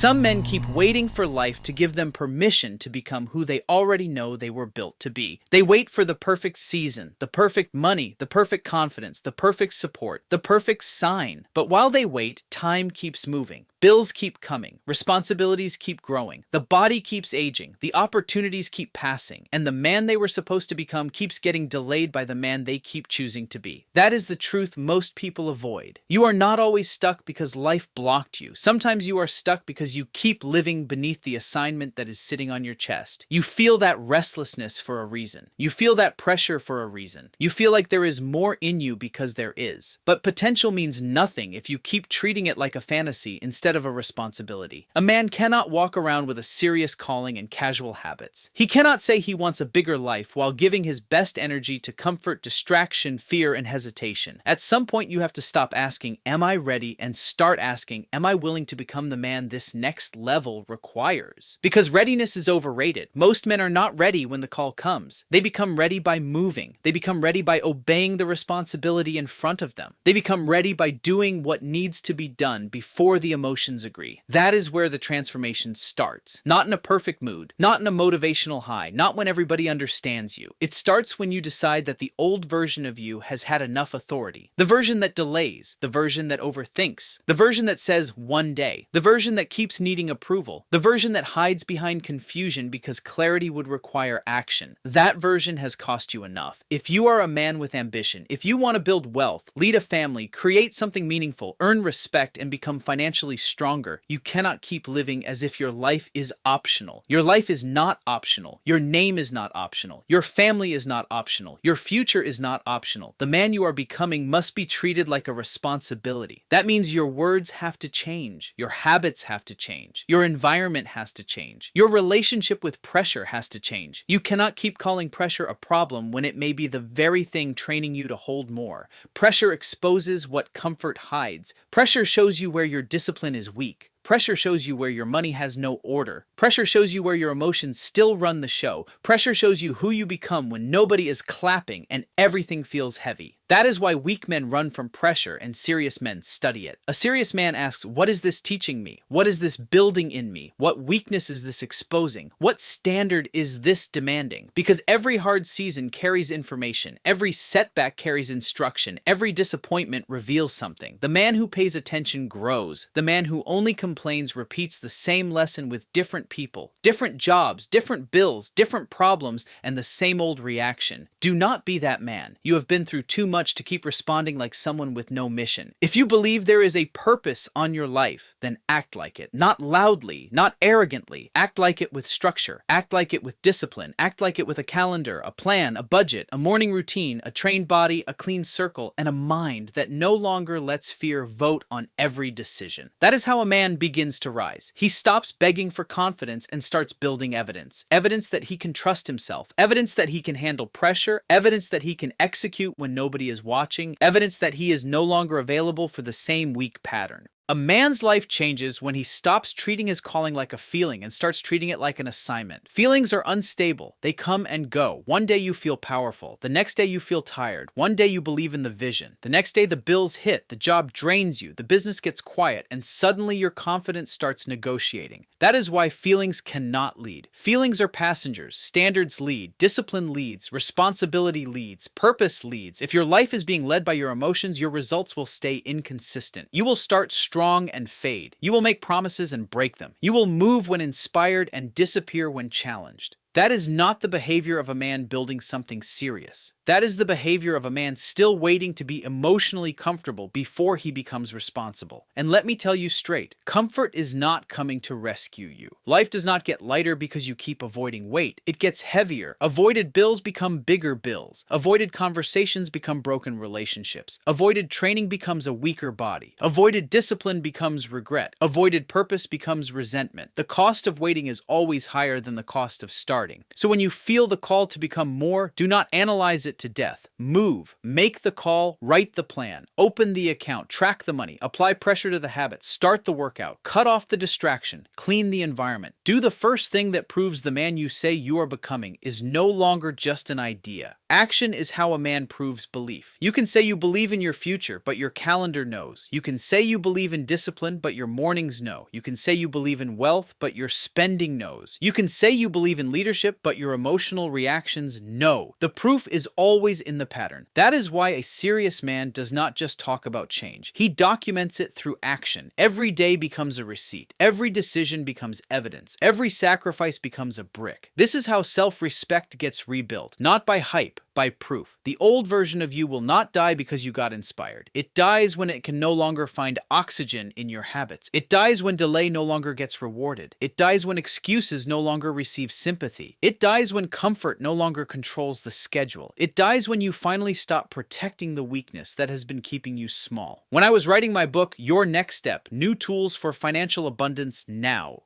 Some men keep waiting for life to give them permission to become who they already know they were built to be. They wait for the perfect season, the perfect money, the perfect confidence, the perfect support, the perfect sign. But while they wait, time keeps moving. Bills keep coming, responsibilities keep growing, the body keeps aging, the opportunities keep passing, and the man they were supposed to become keeps getting delayed by the man they keep choosing to be. That is the truth most people avoid. You are not always stuck because life blocked you. Sometimes you are stuck because you keep living beneath the assignment that is sitting on your chest. You feel that restlessness for a reason. You feel that pressure for a reason. You feel like there is more in you because there is. But potential means nothing if you keep treating it like a fantasy instead of a responsibility. A man cannot walk around with a serious calling and casual habits. He cannot say he wants a bigger life while giving his best energy to comfort, distraction, fear, and hesitation. At some point, you have to stop asking, "Am I ready?" and start asking, "Am I willing to become the man this next level requires?" Because readiness is overrated. Most men are not ready when the call comes. They become ready by moving. They become ready by obeying the responsibility in front of them. They become ready by doing what needs to be done before the emotions agree. That is where the transformation starts. Not in a perfect mood, not in a motivational high, not when everybody understands you. It starts when you decide that the old version of you has had enough authority. The version that delays, the version that overthinks, the version that says one day, the version that keeps needing approval, the version that hides behind confusion because clarity would require action. That version has cost you enough. If you are a man with ambition, if you want to build wealth, lead a family, create something meaningful, earn respect, and become financially stronger, you cannot keep living as if your life is optional. Your life is not optional. Your name is not optional. Your family is not optional. Your future is not optional. The man you are becoming must be treated like a responsibility. That means your words have to change. Your habits have to change. Your environment has to change. Your relationship with pressure has to change. You cannot keep calling pressure a problem when it may be the very thing training you to hold more. Pressure exposes what comfort hides. Pressure shows you where your discipline is weak. Pressure shows you where your money has no order. Pressure shows you where your emotions still run the show. Pressure shows you who you become when nobody is clapping and everything feels heavy. That is why weak men run from pressure and serious men study it. A serious man asks, "What is this teaching me? What is this building in me? What weakness is this exposing? What standard is this demanding?" Because every hard season carries information. Every setback carries instruction. Every disappointment reveals something. The man who pays attention grows. The man who only complains repeats the same lesson with different people, different jobs, different bills, different problems, and the same old reaction. Do not be that man. You have been through too much to keep responding like someone with no mission. If you believe there is a purpose on your life, then act like it. Not loudly, not arrogantly. Act like it with structure. Act like it with discipline. Act like it with a calendar, a plan, a budget, a morning routine, a trained body, a clean circle, and a mind that no longer lets fear vote on every decision. That is how a man begins to rise. He stops begging for confidence and starts building evidence. Evidence that he can trust himself. Evidence that he can handle pressure. Evidence that he can execute when nobody is watching. Evidence that he is no longer available for the same weak pattern. A man's life changes when he stops treating his calling like a feeling and starts treating it like an assignment. Feelings are unstable. They come and go. One day you feel powerful. The next day you feel tired. One day you believe in the vision. The next day the bills hit, the job drains you, the business gets quiet, and suddenly your confidence starts negotiating. That is why feelings cannot lead. Feelings are passengers. Standards lead. Discipline leads. Responsibility leads. Purpose leads. If your life is being led by your emotions, your results will stay inconsistent. You will start strong and fade. You will make promises and break them. You will move when inspired and disappear when challenged. That is not the behavior of a man building something serious. That is the behavior of a man still waiting to be emotionally comfortable before he becomes responsible. And let me tell you straight, comfort is not coming to rescue you. Life does not get lighter because you keep avoiding weight. It gets heavier. Avoided bills become bigger bills. Avoided conversations become broken relationships. Avoided training becomes a weaker body. Avoided discipline becomes regret. Avoided purpose becomes resentment. The cost of waiting is always higher than the cost of starting. starting. So when you feel the call to become more, do not analyze it to death. Move. Make the call, write the plan, open the account, track the money, apply pressure to the habit, start the workout, cut off the distraction, clean the environment. Do the first thing that proves the man you say you are becoming is no longer just an idea. Action is how a man proves belief. You can say you believe in your future, but your calendar knows. You can say you believe in discipline, but your mornings know. You can say you believe in wealth, but your spending knows. You can say you believe in leadership, but your emotional reactions know. The proof is always in the pattern. That is why a serious man does not just talk about change. He documents it through action. Every day becomes a receipt. Every decision becomes evidence. Every sacrifice becomes a brick. This is how self-respect gets rebuilt, not by hype, by proof. The old version of you will not die because you got inspired. It dies when it can no longer find oxygen in your habits. It dies when delay no longer gets rewarded. It dies when excuses no longer receive sympathy. It dies when comfort no longer controls the schedule. It dies when you finally stop protecting the weakness that has been keeping you small. When I was writing my book, Your Next Step, New Tools for Financial Abundance Now,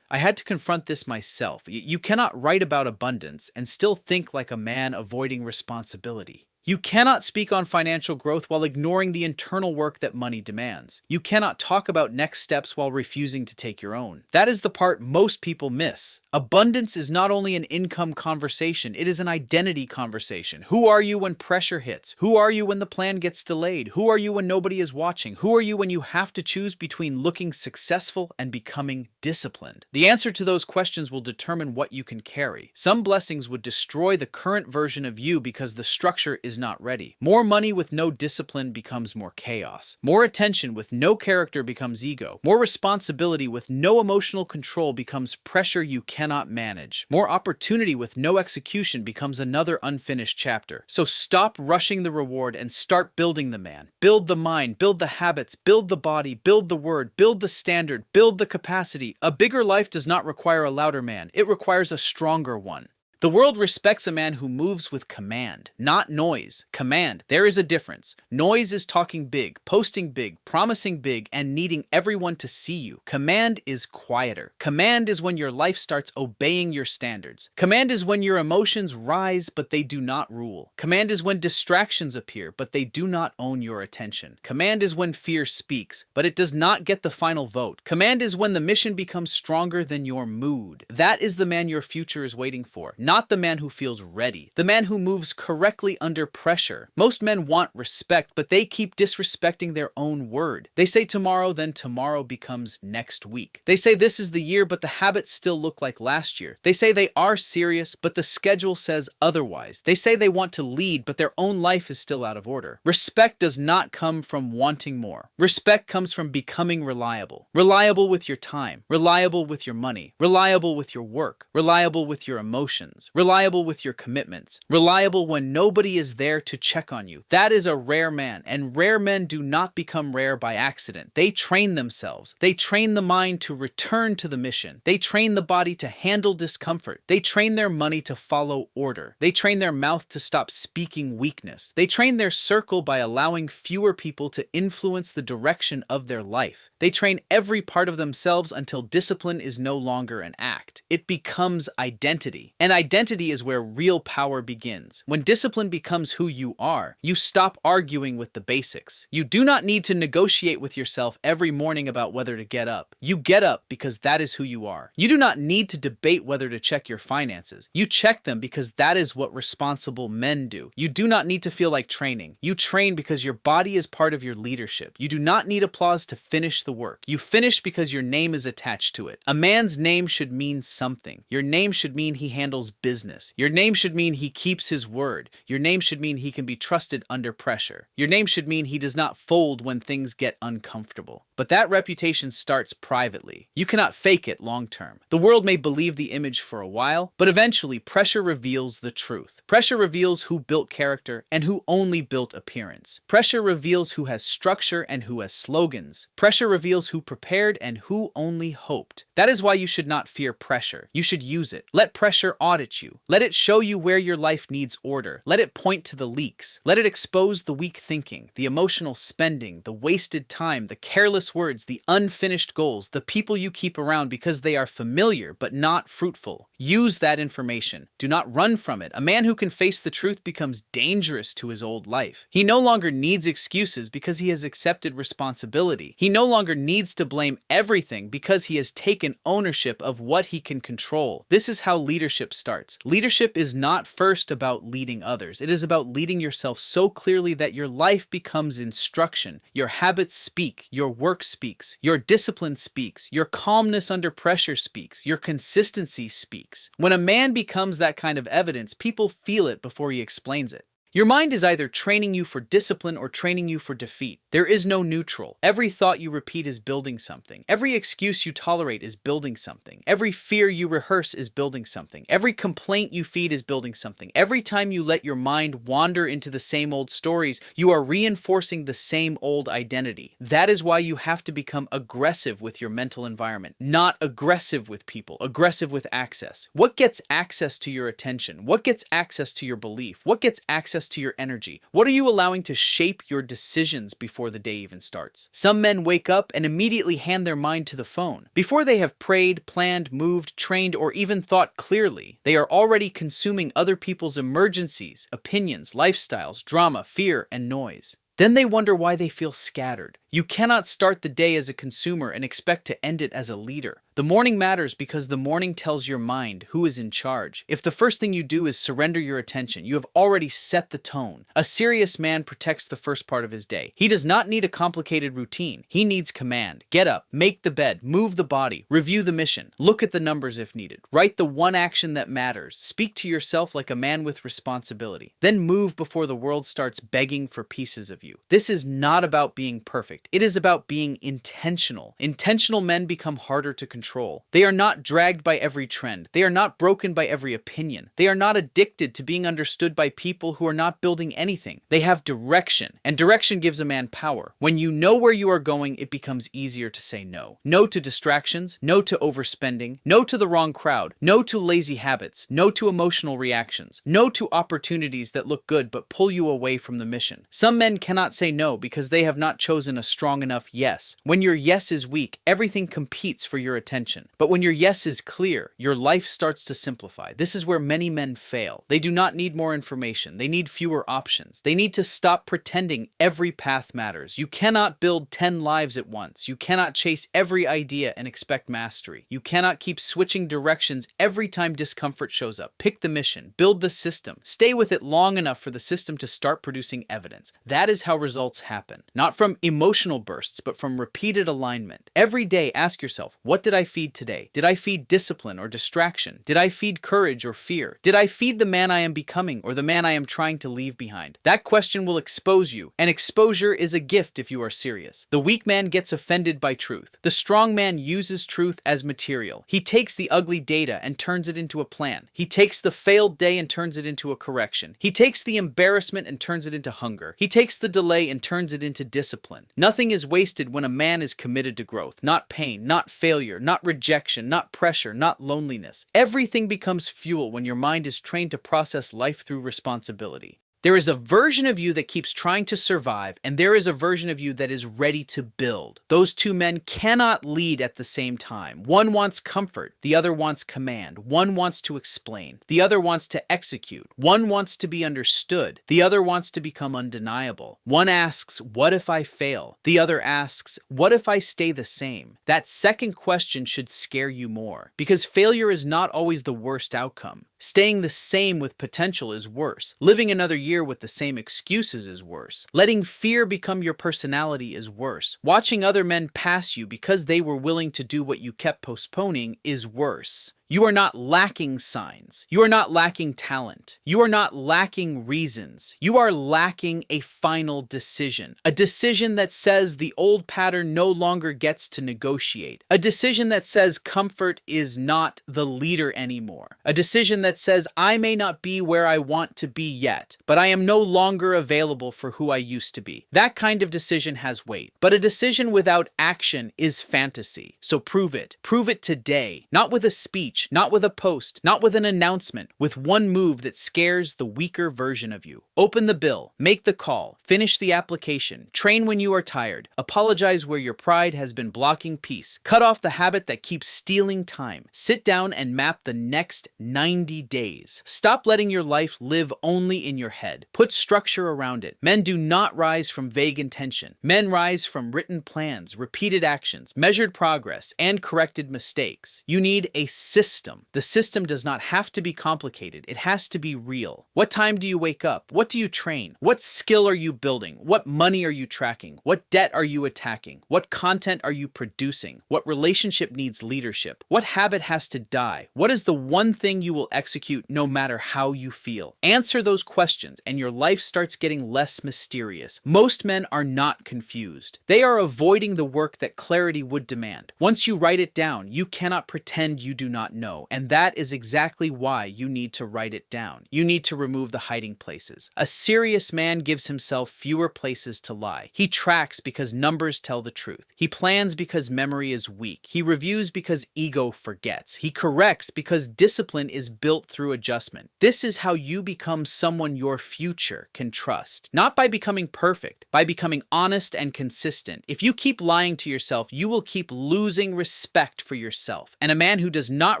I had to confront this myself. You cannot write about abundance and still think like a man avoiding responsibility. You cannot speak on financial growth while ignoring the internal work that money demands. You cannot talk about next steps while refusing to take your own. That is the part most people miss. Abundance is not only an income conversation, it is an identity conversation. Who are you when pressure hits? Who are you when the plan gets delayed? Who are you when nobody is watching? Who are you when you have to choose between looking successful and becoming disciplined? The answer to those questions will determine what you can carry. Some blessings would destroy the current version of you because the structure is not ready. More money with no discipline becomes more chaos. More attention with no character becomes ego. More responsibility with no emotional control becomes pressure you cannot manage. More opportunity with no execution becomes another unfinished chapter. So stop rushing the reward and start building the man. Build the mind, build the habits, build the body, build the word, build the standard, build the capacity. A bigger life does not require a louder man. It requires a stronger one. The world respects a man who moves with command, not noise. Command. There is a difference. Noise is talking big, posting big, promising big, and needing everyone to see you. Command is quieter. Command is when your life starts obeying your standards. Command is when your emotions rise, but they do not rule. Command is when distractions appear, but they do not own your attention. Command is when fear speaks, but it does not get the final vote. Command is when the mission becomes stronger than your mood. That is the man your future is waiting for. Not the man who feels ready. The man who moves correctly under pressure. Most men want respect, but they keep disrespecting their own word. They say tomorrow, then tomorrow becomes next week. They say this is the year, but the habits still look like last year. They say they are serious, but the schedule says otherwise. They say they want to lead, but their own life is still out of order. Respect does not come from wanting more. Respect comes from becoming reliable. Reliable with your time. Reliable with your money. Reliable with your work. Reliable with your emotions. Reliable with your commitments, reliable when nobody is there to check on you. That is a rare man, and rare men do not become rare by accident. They train themselves. They train the mind to return to the mission. They train the body to handle discomfort. They train their money to follow order. They train their mouth to stop speaking weakness. They train their circle by allowing fewer people to influence the direction of their life. They train every part of themselves until discipline is no longer an act. It becomes identity. And identity is where real power begins. When discipline becomes who you are, you stop arguing with the basics. You do not need to negotiate with yourself every morning about whether to get up. You get up because that is who you are. You do not need to debate whether to check your finances. You check them because that is what responsible men do. You do not need to feel like training. You train because your body is part of your leadership. You do not need applause to finish the work. You finish because your name is attached to it. A man's name should mean something. Your name should mean he handles business. Your name should mean he keeps his word. Your name should mean he can be trusted under pressure. Your name should mean he does not fold when things get uncomfortable. But that reputation starts privately. You cannot fake it long term. The world may believe the image for a while, but eventually pressure reveals the truth. Pressure reveals who built character and who only built appearance. Pressure reveals who has structure and who has slogans. Pressure reveals who prepared and who only hoped. That is why you should not fear pressure. You should use it. Let pressure audit you. Let it show you where your life needs order. Let it point to the leaks. Let it expose the weak thinking, the emotional spending, the wasted time, the careless careless words, the unfinished goals, the people you keep around because they are familiar but not fruitful. Use that information. Do not run from it. A man who can face the truth becomes dangerous to his old life. He no longer needs excuses because he has accepted responsibility. He no longer needs to blame everything because he has taken ownership of what he can control. This is how leadership starts. Leadership is not first about leading others. It is about leading yourself so clearly that your life becomes instruction. Your habits speak, your work speaks, your discipline speaks, your calmness under pressure speaks, your consistency speaks. When a man becomes that kind of evidence, people feel it before he explains it. Your mind is either training you for discipline or training you for defeat. There is no neutral. Every thought you repeat is building something. Every excuse you tolerate is building something. Every fear you rehearse is building something. Every complaint you feed is building something. Every time you let your mind wander into the same old stories, you are reinforcing the same old identity. That is why you have to become aggressive with your mental environment, not aggressive with people, aggressive with access. What gets access to your attention? What gets access to your belief? What gets access to your energy? What are you allowing to shape your decisions before the day even starts? Some men wake up and immediately hand their mind to the phone. Before they have prayed, planned, moved, trained, or even thought clearly, they are already consuming other people's emergencies, opinions, lifestyles, drama, fear, and noise. Then they wonder why they feel scattered. You cannot start the day as a consumer and expect to end it as a leader. The morning matters because the morning tells your mind who is in charge. If the first thing you do is surrender your attention, you have already set the tone. A serious man protects the first part of his day. He does not need a complicated routine. He needs command. Get up, make the bed, move the body, review the mission, look at the numbers if needed, write the one action that matters, speak to yourself like a man with responsibility. Then move before the world starts begging for pieces of you. This is not about being perfect. It is about being intentional. Intentional men become harder to control. They are not dragged by every trend. They are not broken by every opinion. They are not addicted to being understood by people who are not building anything. They have direction, and direction gives a man power. When you know where you are going, it becomes easier to say no. No to distractions, no to overspending, no to the wrong crowd, no to lazy habits, no to emotional reactions, no to opportunities that look good but pull you away from the mission. Some men cannot say no because they have not chosen a strong enough yes. When your yes is weak, everything competes for your attention. But when your yes is clear, your life starts to simplify. This is where many men fail. They do not need more information. They need fewer options. They need to stop pretending every path matters. You cannot build 10 lives at once. You cannot chase every idea and expect mastery. You cannot keep switching directions every time discomfort shows up. Pick the mission. Build the system. Stay with it long enough for the system to start producing evidence. That is how results happen. Not from emotional bursts, but from repeated alignment. Every day, ask yourself, what did I feed today? Did I feed discipline or distraction? Did I feed courage or fear? Did I feed the man I am becoming or the man I am trying to leave behind? That question will expose you, and exposure is a gift if you are serious. The weak man gets offended by truth. The strong man uses truth as material. He takes the ugly data and turns it into a plan. He takes the failed day and turns it into a correction. He takes the embarrassment and turns it into hunger. He takes the delay and turns it into discipline. Nothing is wasted when a man is committed to growth, not pain, not failure, not rejection, not pressure, not loneliness. Everything becomes fuel when your mind is trained to process life through responsibility. There is a version of you that keeps trying to survive, and there is a version of you that is ready to build. Those two men cannot lead at the same time. One wants comfort, the other wants command. One wants to explain, the other wants to execute. One wants to be understood, the other wants to become undeniable. One asks, what if I fail? The other asks, what if I stay the same? That second question should scare you more, because failure is not always the worst outcome. Staying the same with potential is worse. Living another year with the same excuses is worse. Letting fear become your personality is worse. Watching other men pass you because they were willing to do what you kept postponing is worse. You are not lacking signs. You are not lacking talent. You are not lacking reasons. You are lacking a final decision. A decision that says the old pattern no longer gets to negotiate. A decision that says comfort is not the leader anymore. A decision that says I may not be where I want to be yet, but I am no longer available for who I used to be. That kind of decision has weight. But a decision without action is fantasy. So prove it. Prove it today. Not with a speech, speech, not with a post, not with an announcement, with one move that scares the weaker version of you. Open the bill, make the call, finish the application, train when you are tired, apologize where your pride has been blocking peace, cut off the habit that keeps stealing time, sit down and map the next 90 days. Stop letting your life live only in your head. Put structure around it. Men do not rise from vague intention. Men rise from written plans, repeated actions, measured progress, and corrected mistakes. You need a system. The system does not have to be complicated. It has to be real. What time do you wake up? What do you train? What skill are you building? What money are you tracking? What debt are you attacking? What content are you producing? What relationship needs leadership? What habit has to die? What is the one thing you will execute no matter how you feel? Answer those questions and your life starts getting less mysterious. Most men are not confused. They are avoiding the work that clarity would demand. Once you write it down, you cannot pretend you do not know, and that is exactly why you need to write it down. You need to remove the hiding places. A serious man gives himself fewer places to lie. He tracks because numbers tell the truth. He plans because memory is weak. He reviews because ego forgets. He corrects because discipline is built through adjustment. This is how you become someone your future can trust. Not by becoming perfect, by becoming honest and consistent. If you keep lying to yourself, you will keep losing respect for yourself. And a man who does not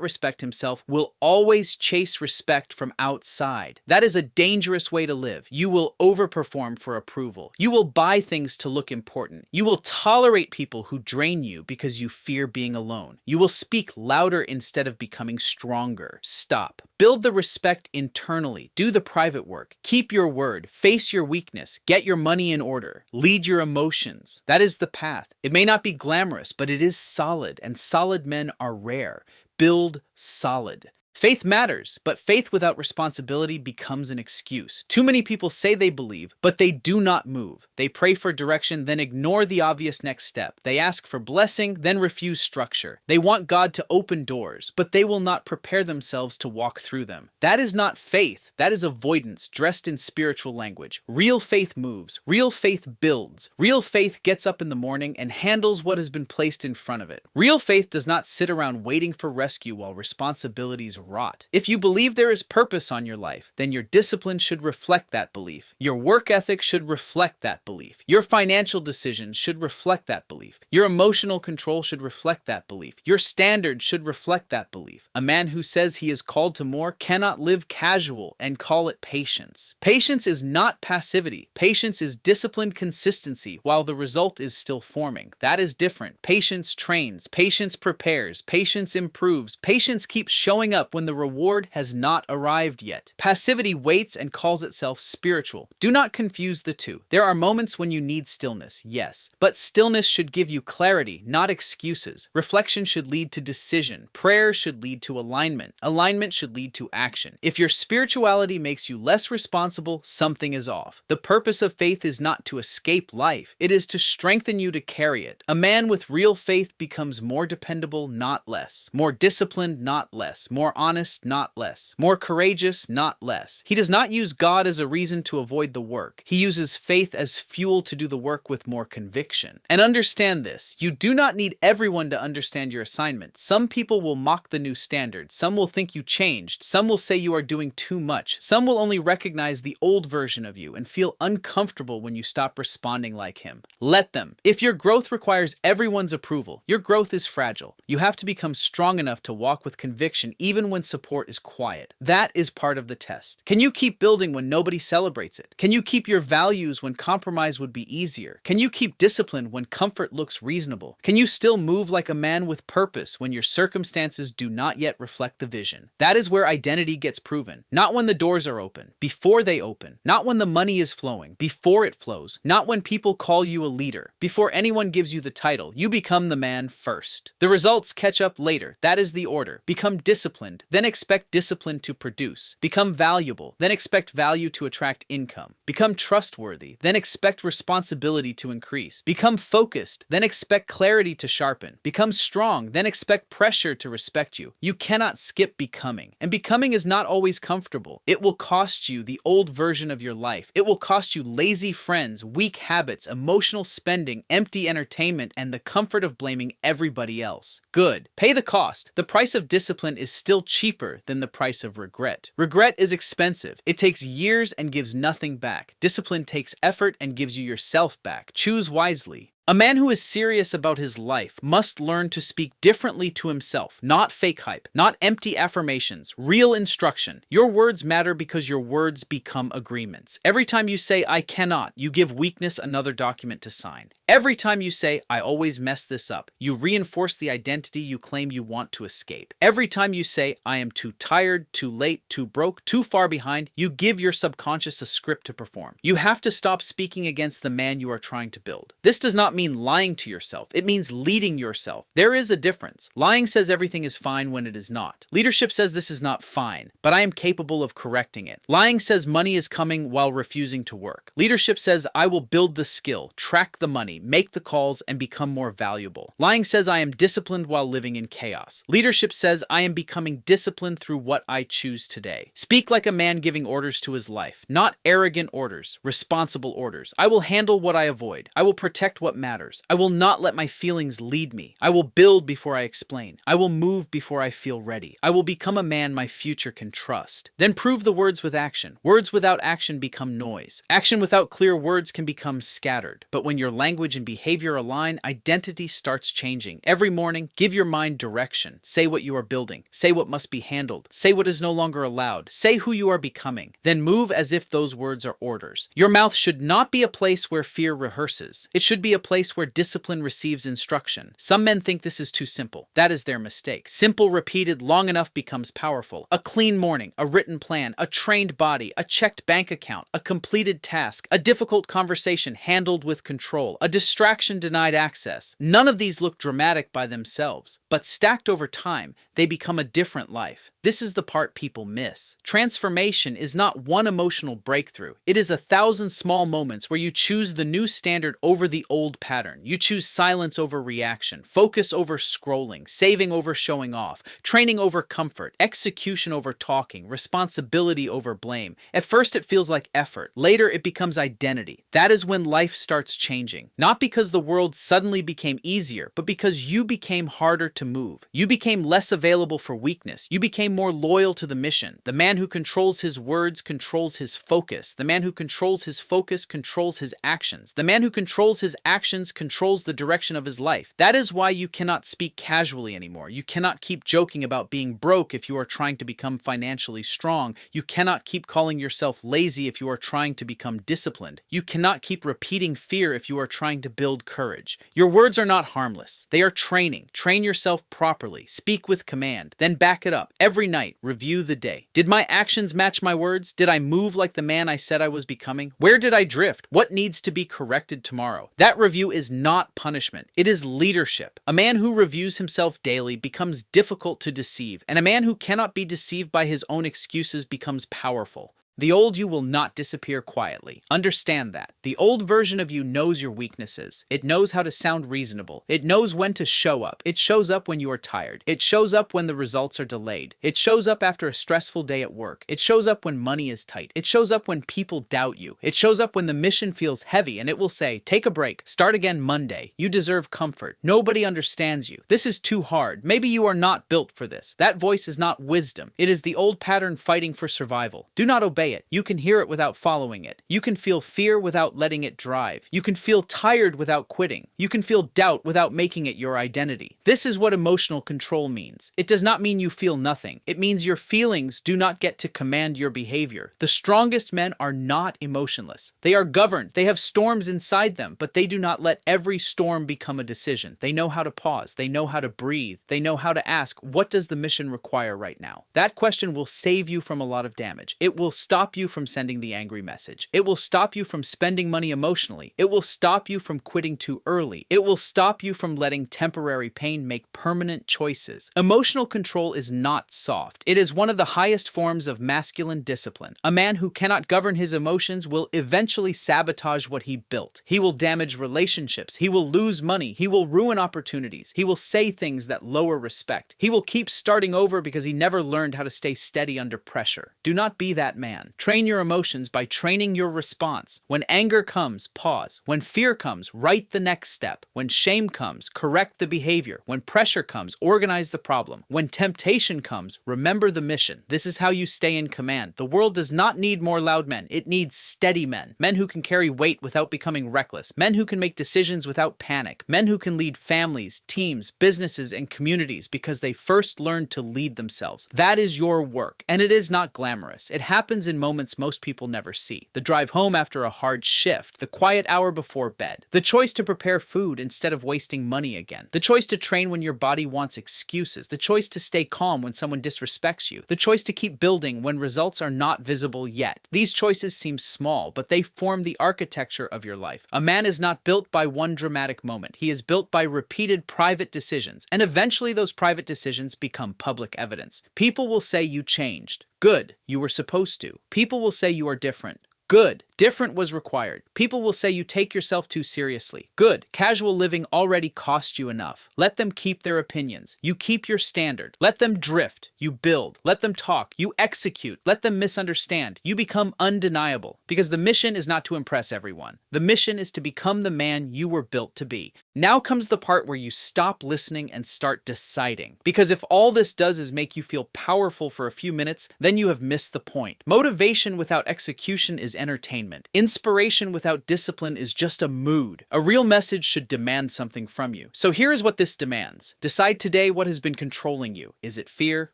respect himself will always chase respect from outside. That is a dangerous way to live. You will overperform for approval. You will buy things to look important. You will tolerate people who drain you because you fear being alone. You will speak louder instead of becoming stronger. Stop. Build the respect internally. Do the private work. Keep your word. Face your weakness. Get your money in order. Lead your emotions. That is the path. It may not be glamorous, but it is solid, and solid men are rare. Build solid. Faith matters, but faith without responsibility becomes an excuse. Too many people say they believe, but they do not move. They pray for direction, then ignore the obvious next step. They ask for blessing, then refuse structure. They want God to open doors, but they will not prepare themselves to walk through them. That is not faith. That is avoidance dressed in spiritual language. Real faith moves. Real faith builds. Real faith gets up in the morning and handles what has been placed in front of it. Real faith does not sit around waiting for rescue while responsibilities rot. If you believe there is purpose on your life, then your discipline should reflect that belief. Your work ethic should reflect that belief. Your financial decisions should reflect that belief. Your emotional control should reflect that belief. Your standards should reflect that belief. A man who says he is called to more cannot live casual and call it patience. Patience is not passivity. Patience is disciplined consistency while the result is still forming. That is different. Patience trains. Patience prepares. Patience improves. Patience keeps showing up when the reward has not arrived yet. Passivity waits and calls itself spiritual. Do not confuse the two. There are moments when you need stillness, yes, but stillness should give you clarity, not excuses. Reflection should lead to decision. Prayer should lead to alignment. Alignment should lead to action. If your spirituality makes you less responsible, something is off. The purpose of faith is not to escape life. It is to strengthen you to carry it. A man with real faith becomes more dependable, not less. More disciplined, not less. More honest, not less. More courageous, not less. He does not use God as a reason to avoid the work. He uses faith as fuel to do the work with more conviction. And understand this, you do not need everyone to understand your assignment. Some people will mock the new standard. Some will think you changed. Some will say you are doing too much. Some will only recognize the old version of you and feel uncomfortable when you stop responding like him. Let them. If your growth requires everyone's approval, your growth is fragile. You have to become strong enough to walk with conviction even when support is quiet. That is part of the test. Can you keep building when nobody celebrates it? Can you keep your values when compromise would be easier? Can you keep discipline when comfort looks reasonable? Can you still move like a man with purpose when your circumstances do not yet reflect the vision? That is where identity gets proven. Not when the doors are open, before they open. Not when the money is flowing, before it flows. Not when people call you a leader. Before anyone gives you the title, you become the man first. The results catch up later. That is the order. Become disciplined, then expect discipline to produce. Become valuable, then expect value to attract income. Become trustworthy, then expect responsibility to increase. Become focused, then expect clarity to sharpen. Become strong, then expect pressure to respect you. You cannot skip becoming. And becoming is not always comfortable. It will cost you the old version of your life. It will cost you lazy friends, weak habits, emotional spending, empty entertainment, and the comfort of blaming everybody else. Good. Pay the cost. The price of discipline is still cheaper than the price of regret. Regret is expensive. It takes years and gives nothing back. Discipline takes effort and gives you yourself back. Choose wisely. A man who is serious about his life must learn to speak differently to himself, not fake hype, not empty affirmations, real instruction. Your words matter because your words become agreements. Every time you say, I cannot, you give weakness another document to sign. Every time you say, I always mess this up, you reinforce the identity you claim you want to escape. Every time you say, I am too tired, too late, too broke, too far behind, you give your subconscious a script to perform. You have to stop speaking against the man you are trying to build. This does not mean lying to yourself. It means leading yourself. There is a difference. Lying says everything is fine when it is not. Leadership says this is not fine, but I am capable of correcting it. Lying says money is coming while refusing to work. Leadership says I will build the skill, track the money, make the calls, and become more valuable. Lying says I am disciplined while living in chaos. Leadership says I am becoming disciplined through what I choose today. Speak like a man giving orders to his life, not arrogant orders, responsible orders. I will handle what I avoid. I will protect what matters. I will not let my feelings lead me. I will build before I explain. I will move before I feel ready. I will become a man my future can trust. Then prove the words with action. Words without action become noise. Action without clear words can become scattered. But when your language and behavior align, identity starts changing. Every morning, give your mind direction. Say what you are building. Say what must be handled. Say what is no longer allowed. Say who you are becoming. Then move as if those words are orders. Your mouth should not be a place where fear rehearses. It should be a place where discipline receives instruction. Some men think this is too simple. That is their mistake. Simple repeated long enough becomes powerful. A clean morning, a written plan, a trained body, a checked bank account, a completed task, a difficult conversation handled with control, a distraction denied access. None of these look dramatic by themselves, but stacked over time, they become a different life. This is the part people miss. Transformation is not one emotional breakthrough. It is 1,000 small moments where you choose the new standard over the old pattern. You choose silence over reaction, focus over scrolling, saving over showing off, training over comfort, execution over talking, responsibility over blame. At first it feels like effort. Later it becomes identity. That is when life starts changing. Not because the world suddenly became easier, but because you became harder to move. You became less available for weakness. You became more loyal to the mission. The man who controls his words controls his focus. The man who controls his focus controls his actions. The man who controls his actions controls the direction of his life. That is why you cannot speak casually anymore. You cannot keep joking about being broke if you are trying to become financially strong. You cannot keep calling yourself lazy if you are trying to become disciplined. You cannot keep repeating fear if you are trying to build courage. Your words are not harmless. They are training. Train yourself properly. Speak with command. Then back it up. Every night, review the day. Did my actions match my words? Did I move like the man I said I was becoming? Where did I drift? What needs to be corrected tomorrow? That review is not punishment. It is leadership. A man who reviews himself daily becomes difficult to deceive, and a man who cannot be deceived by his own excuses becomes powerful. The old you will not disappear quietly. Understand that. The old version of you knows your weaknesses. It knows how to sound reasonable. It knows when to show up. It shows up when you are tired. It shows up when the results are delayed. It shows up after a stressful day at work. It shows up when money is tight. It shows up when people doubt you. It shows up when the mission feels heavy, and it will say, take a break. Start again Monday. You deserve comfort. Nobody understands you. This is too hard. Maybe you are not built for this. That voice is not wisdom. It is the old pattern fighting for survival. Do not obey it. You can hear it without following it. You can feel fear without letting it drive. You can feel tired without quitting. You can feel doubt without making it your identity. This is what emotional control means. It does not mean you feel nothing. It means your feelings do not get to command your behavior. The strongest men are not emotionless. They are governed. They have storms inside them, but they do not let every storm become a decision. They know how to pause. They know how to breathe. They know how to ask, what does the mission require right now? That question will save you from a lot of damage. It will stop stop you from sending the angry message. It will stop you from spending money emotionally. It will stop you from quitting too early. It will stop you from letting temporary pain make permanent choices. Emotional control is not soft. It is one of the highest forms of masculine discipline. A man who cannot govern his emotions will eventually sabotage what he built. He will damage relationships. He will lose money. He will ruin opportunities. He will say things that lower respect. He will keep starting over because he never learned how to stay steady under pressure. Do not be that man. Train your emotions by training your response. When anger comes, pause. When fear comes, write the next step. When shame comes, correct the behavior. When pressure comes, organize the problem. When temptation comes, remember the mission. This is how you stay in command. The world does not need more loud men. It needs steady men. Men who can carry weight without becoming reckless. Men who can make decisions without panic. Men who can lead families, teams, businesses, and communities because they first learned to lead themselves. That is your work, and it is not glamorous. It happens in moments most people never see. The drive home after a hard shift, the quiet hour before bed, the choice to prepare food instead of wasting money again, the choice to train when your body wants excuses, the choice to stay calm when someone disrespects you, the choice to keep building when results are not visible yet. These choices seem small, but they form the architecture of your life. A man is not built by one dramatic moment. He is built by repeated private decisions, and eventually those private decisions become public evidence. People will say you changed. Good, you were supposed to. People will say you are different. Good, different was required. People will say you take yourself too seriously. Good, casual living already cost you enough. Let them keep their opinions. You keep your standard. Let them drift. You build. Let them talk. You execute. Let them misunderstand. You become undeniable. Because the mission is not to impress everyone. The mission is to become the man you were built to be. Now comes the part where you stop listening and start deciding. Because if all this does is make you feel powerful for a few minutes, then you have missed the point. Motivation without execution is entertainment. Inspiration without discipline is just a mood. A real message should demand something from you. So here is what this demands. Decide today what has been controlling you. Is it fear,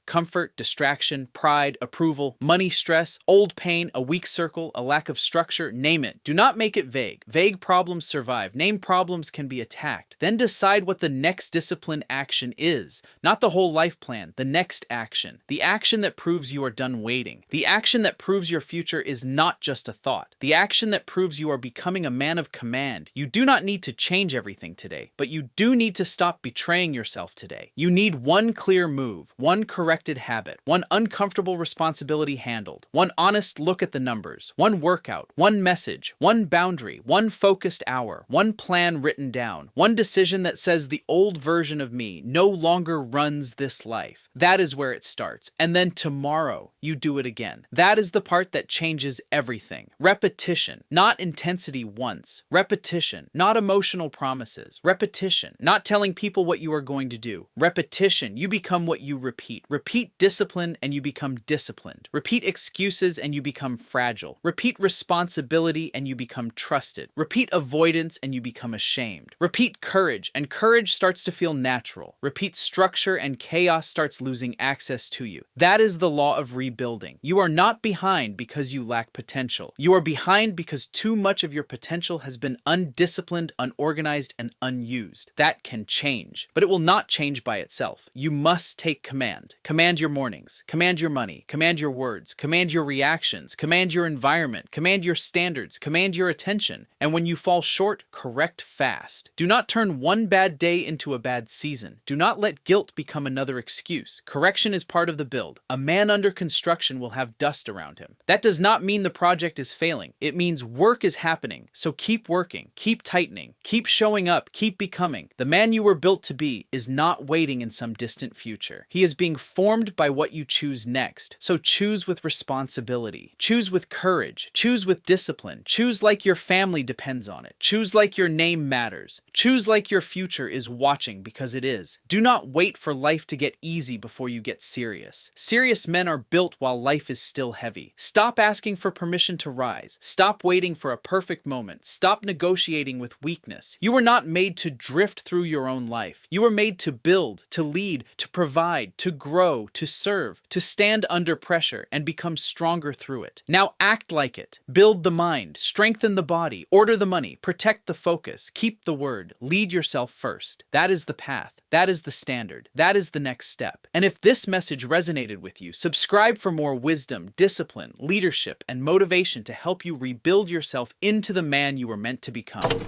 comfort, distraction, pride, approval, money, stress, old pain, a weak circle, a lack of structure? Name it. Do not make it vague. Vague problems survive. Named problems can be attacked. Then decide what the next discipline action is. Not the whole life plan. The next action. The action that proves you are done waiting. The action that proves your future is not just a thought. The action that proves you are becoming a man of command. You do not need to change everything today, but you do need to stop betraying yourself today. You need one clear move, one corrected habit, one uncomfortable responsibility handled, one honest look at the numbers, one workout, one message, one boundary, one focused hour, one plan written down, one decision that says the old version of me no longer runs this life. That is where it starts. And then tomorrow, you do it again. That is the part that changes everything. Repetition, not intensity once. Repetition, not emotional promises. Repetition, not telling people what you are going to do. Repetition, you become what you repeat. Repeat discipline and you become disciplined. Repeat excuses and you become fragile. Repeat responsibility and you become trusted. Repeat avoidance and you become ashamed. Repeat courage and courage starts to feel natural. Repeat structure and chaos starts losing access to you. That is the law of rebuilding. You are not behind because you lack potential. You are behind because too much of your potential has been undisciplined, unorganized, and unused. That can change, but it will not change by itself. You must take command. Command your mornings. Command your money. Command your words. Command your reactions. Command your environment. Command your standards. Command your attention. And when you fall short, correct fast. Do not turn one bad day into a bad season. Do not let guilt become another excuse. Correction is part of the build. A man under construction will have dust around him. That does not mean the project is failing. It means work is happening. So keep working, keep tightening, keep showing up, keep becoming. The man you were built to be is not waiting in some distant future. He is being formed by what you choose next. So choose with responsibility. Choose with courage. Choose with discipline. Choose like your family depends on it. Choose like your name matters. Choose like your future is watching, because it is. Do not wait for life to get easy before you get serious. Serious men are built while life is still heavy. Stop asking for permission to rise. Stop waiting for a perfect moment. Stop negotiating with weakness. You were not made to drift through your own life. You were made to build, to lead, to provide, to grow, to serve, to stand under pressure and become stronger through it. Now act like it. Build the mind, strengthen the body, order the money, protect the focus, keep the word, lead yourself first. That is the path. That is the standard. That is the next step. And if this message resonated with you, subscribe for more wisdom, discipline, leadership, and motivation to help you rebuild yourself into the man you were meant to become.